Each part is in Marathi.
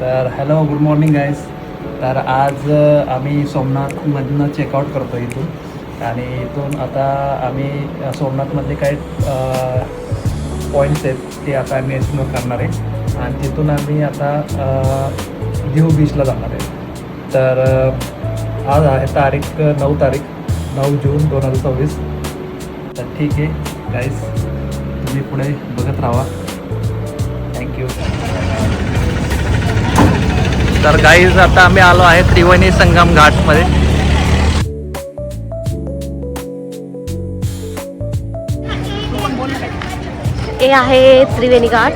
तर हॅलो गुड मॉर्निंग गाईज. तर आज आम्ही सोमनाथमधनं चेकआउट करतो इथून आणि इथून आता आम्ही सोमनाथमधले काही पॉईंट्स आहेत ते आता आम्ही एक्सप्लोर करणार आहे आणि तिथून आम्ही आता दीव बीचला जाणार आहे. तर आज आहे तारीख 9 जून 2024. तर ठीक आहे गाईज, तुम्ही पुढे बघत राहा. थँक्यू. तर गाईज आता आम्ही आलो आहे त्रिवेणी संगम घाटमध्ये. हे आहे त्रिवेणी घाट,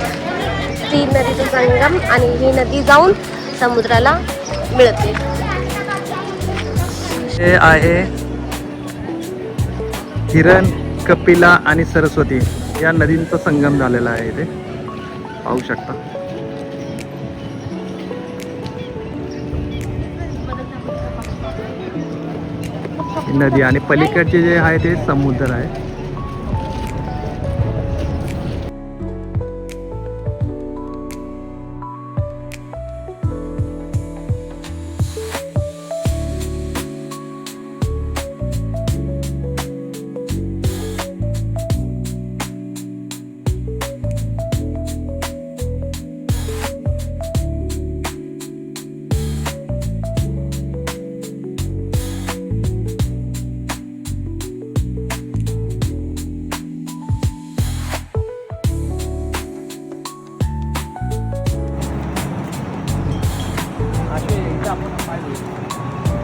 तीन नदीचा संगम आणि ही नदी जाऊन समुद्राला मिळते. हे आहे हिरण, कपिला आणि सरस्वती या नदींचा संगम झालेला आहे. इथे पाहू शकता. ही नदी आणि पलीकडचे जे आहे ते समुद्र आहे.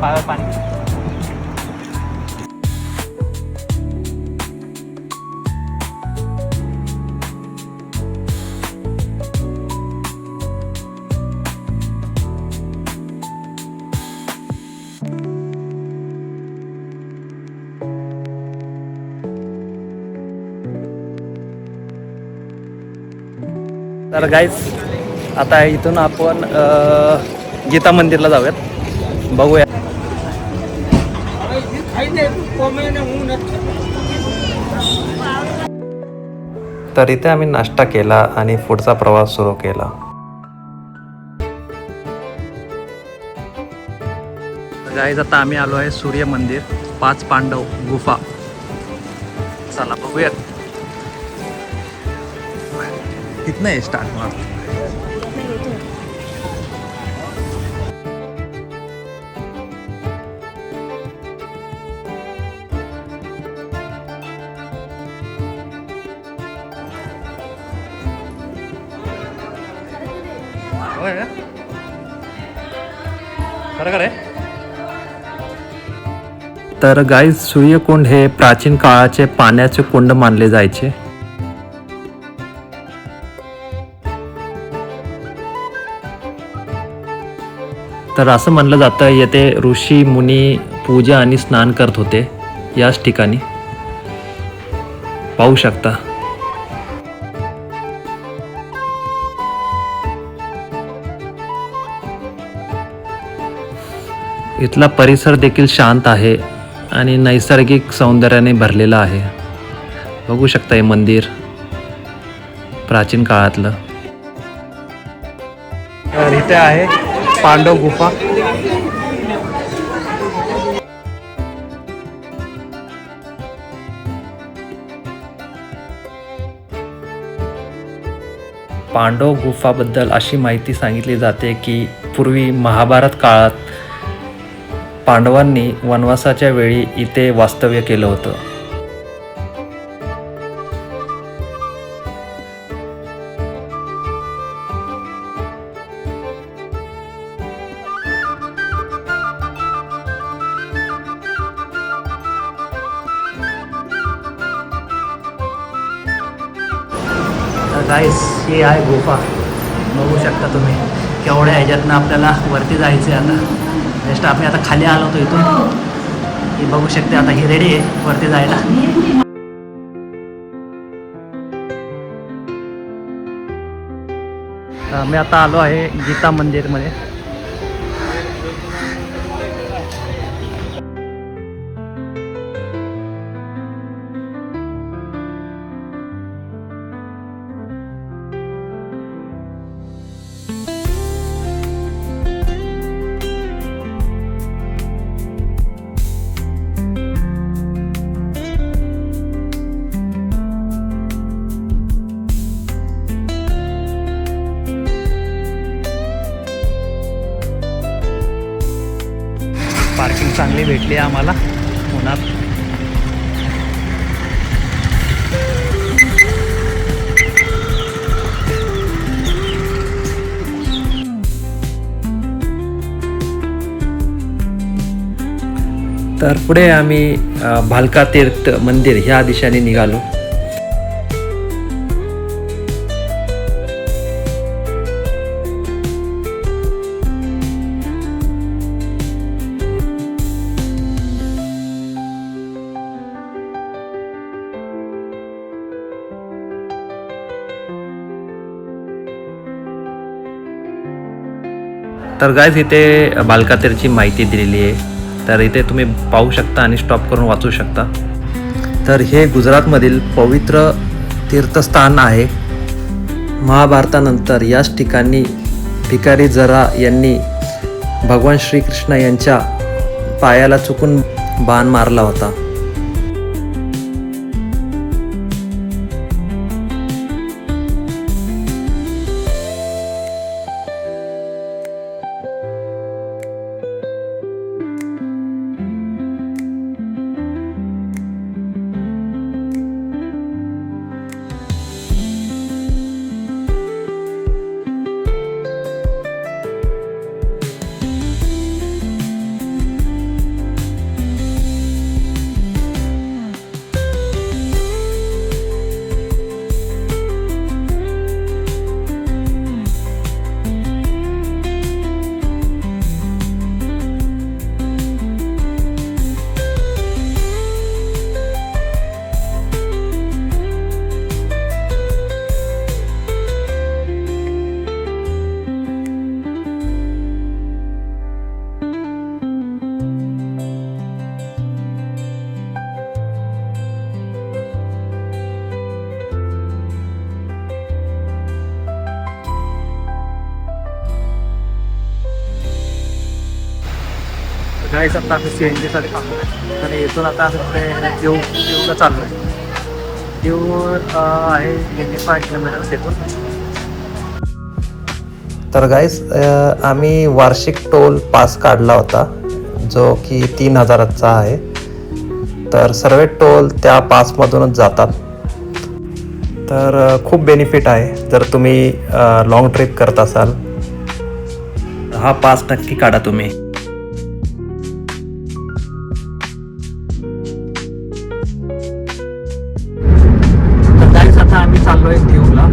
पायावर पाणी. तर गाईज आता इथून आपण गीता मंदिरला जाऊयात. बघूया. तर इथे आम्ही नाश्ता केला आणि पुढचा प्रवास सुरू केला. गाईज आता आम्ही आलो आहे सूर्य मंदिर, 5 पांडव गुफा. चला बघूयात. कितना आहे स्टार्ट मार. तर गाईज सूर्यकुंड हे प्राचीन काळाचे पाण्याचे कुंड मानले जायचे. तर असं म्हणलं जातं येथे ऋषी मुनी पूजा आणि स्नान करत होते याच ठिकाणी. पाहू शकता. इथला परिसर देखील शांत आहे आणि नैसर्गिक सौंदर्याने भरलेला आहे. बघू शकता हे मंदिर प्राचीन काळातलं. तर इथे आहे पांडव गुफा. पांडव गुफाबद्दल अशी माहिती सांगितली जाते की पूर्वी महाभारत काळात पांडवांनी वनवासाच्या वेळी इथे वास्तव्य केलं होतं. गाईस ही आहे गुफा. बघू शकता तुम्ही केवढ्या ह्याच्यातनं आपल्याला वरती जायचं आहे. आता जस्ट आम्ही आता खाली आलो होतो इथून. ही बघू शकते आता ही रेडी आहे वरती जायला. मी आता आलो आहे गीता मंदिरमध्ये. पार्किंग चांगली भेटली आहे आम्हाला उन्हात. तर पुढे आम्ही भालका तीर्थ मंदिर ह्या दिशेने निघालो. तर गाईज इथे भालका तीर्थची माहिती दिलेली आहे. तर इथे तुम्ही पाहू शकता आणि स्टॉप करून वाचू शकता. तर हे गुजरातमधील पवित्र तीर्थस्थान आहे. महाभारतानंतर याच ठिकाणी भिकारी जरा यांनी भगवान श्रीकृष्ण यांच्या पायाला चुकून बाण मारला होता. गाईस आता आम्ही CNG साठी थांबलो आणि इथून आता आम्ही देऊला चाललो आहे. देऊ आहे 85 किलोमीटर तिथून. तर गाईस आम्ही वार्षिक टोल पास काढला होता जो की 3000चा आहे. तर सर्व टोल त्या पासमधूनच जातात. तर खूप बेनिफिट आहे जर तुम्ही लॉंग ट्रिप करत असाल. हा पास नक्की काढा तुम्ही. आम्ही चाललो आहे देऊला.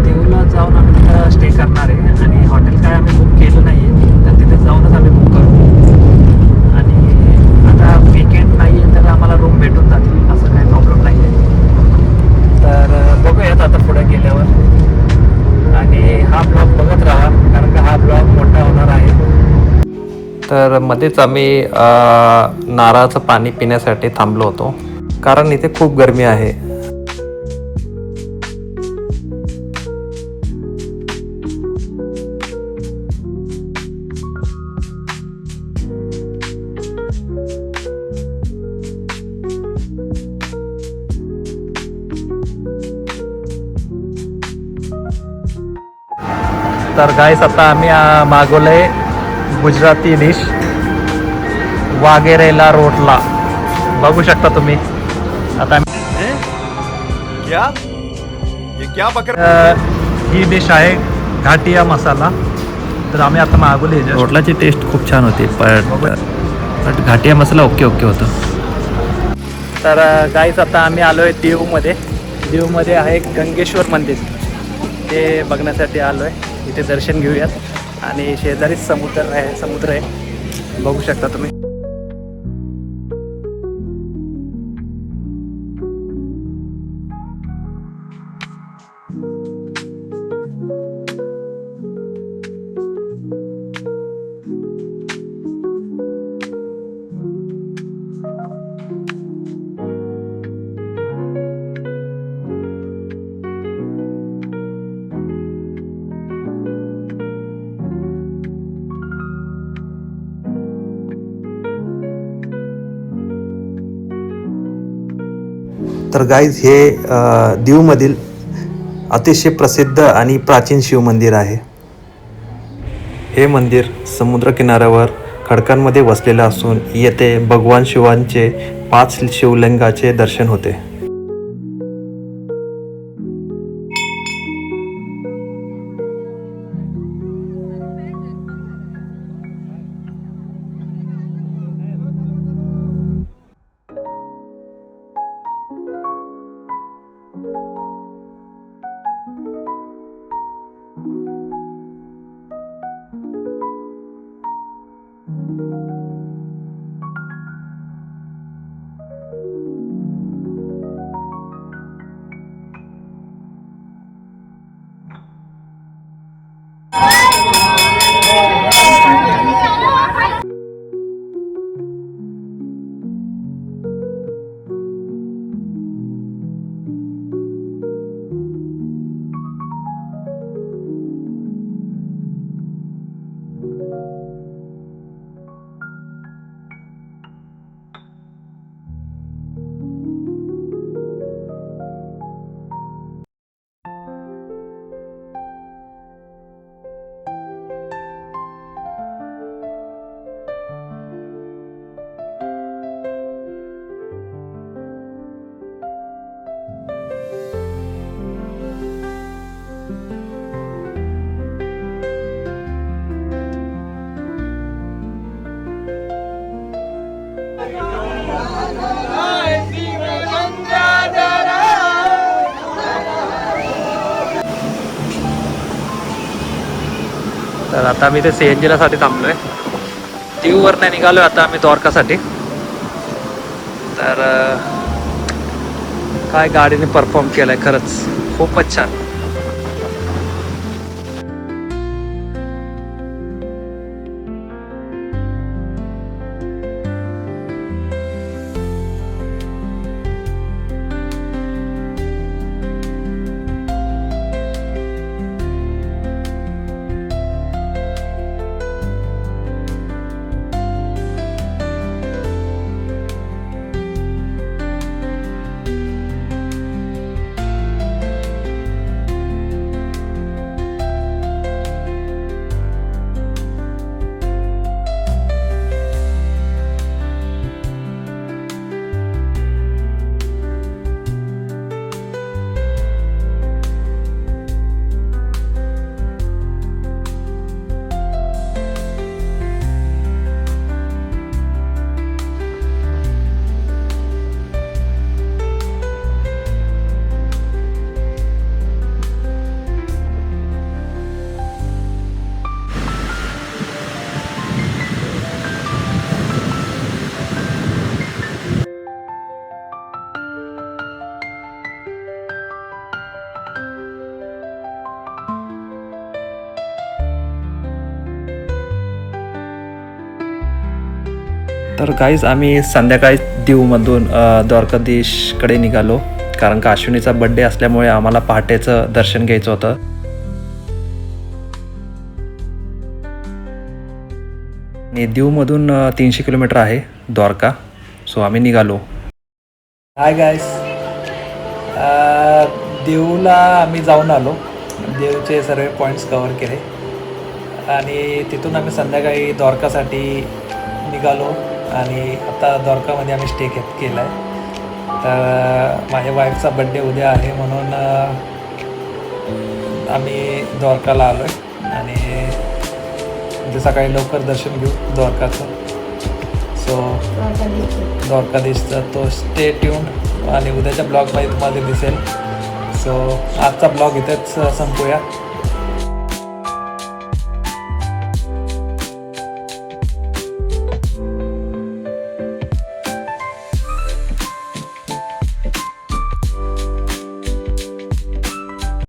देऊला जाऊन आम्ही तिथं स्टे करणार आहे आणि हॉटेल काय आम्ही बुक केलं नाही आहे. तर तिथे जाऊनच आम्ही बुक करू. आणि आता वीकेंड नाही आहे तर आम्हाला रूम भेटून जातील, असं काही प्रॉब्लेम नाही आहे. तर बघूयात आता पुढे गेल्यावर. आणि हा ब्लॉग बघत राहा कारण का हा ब्लॉग मोठा होणार आहे. तर मध्येच आम्ही नारळाचं पाणी पिण्यासाठी थांबलो होतो कारण इथे खूप गरमी आहे. तर गाईस आता आम्ही मागवलंय गुजराती डिश वागेरेला रोटला. बघू शकता तुम्ही. आता ही डिश आहे घाटिया मसाला. तर आम्ही आता मागवली. रोटलाची टेस्ट खूप छान होती पण घाटिया मसाला ओके होतं. तर गाईस आता आम्ही आलो आहे देऊमध्ये. देऊमध्ये आहे गंगेश्वर मंदिर. ते बघण्यासाठी आलो आहे. इथे दर्शन घेऊयात आणि शेजारीच समुद्र आहे. बघू शकता तुम्ही. तर गाईज हे दीवमधील अतिशय प्रसिद्ध आणि प्राचीन शिवमंदिर आहे. हे मंदिर समुद्र किनाऱ्यावर खडकांमध्ये वसलेला असून येथे भगवान शिवांचे 5 शिवलिंगाचे दर्शन होते. तर आता आम्ही ते CNG साठी थांबलोय. दिववरनं निघालोय आता आम्ही द्वारकासाठी. तर काय गाडीने परफॉर्म केलाय खरंच खूपच छान. तर गाईज आम्ही संध्याकाळी दीवमधून द्वारकाधीशकडे निघालो, कारण का अश्विनीचा बड्डे असल्यामुळे आम्हाला पहाटेचं दर्शन घ्यायचं होतं. आणि दीवमधून 300 किलोमीटर आहे द्वारका. सो आम्ही निघालो. हाय गाईस, देऊला आम्ही जाऊन आलो. देऊचे सर्व पॉईंट्स कवर केले आणि तिथून आम्ही संध्याकाळी द्वारकासाठी निघालो. आणि आता द्वारकामध्ये आम्ही स्टे केला आहे. तर माझ्या वाईफचा बड्डे उद्या आहे म्हणून आम्ही द्वारकाला आलो आहे आणि उद्या सकाळी लवकर दर्शन घेऊ द्वारकाचं. सो द्वारकाधीशचा तो स्टे ट्यून आणि उद्याच्या ब्लॉगमध्ये तुम्हाला दिसेल. सो आजचा ब्लॉग इथेच संपूया.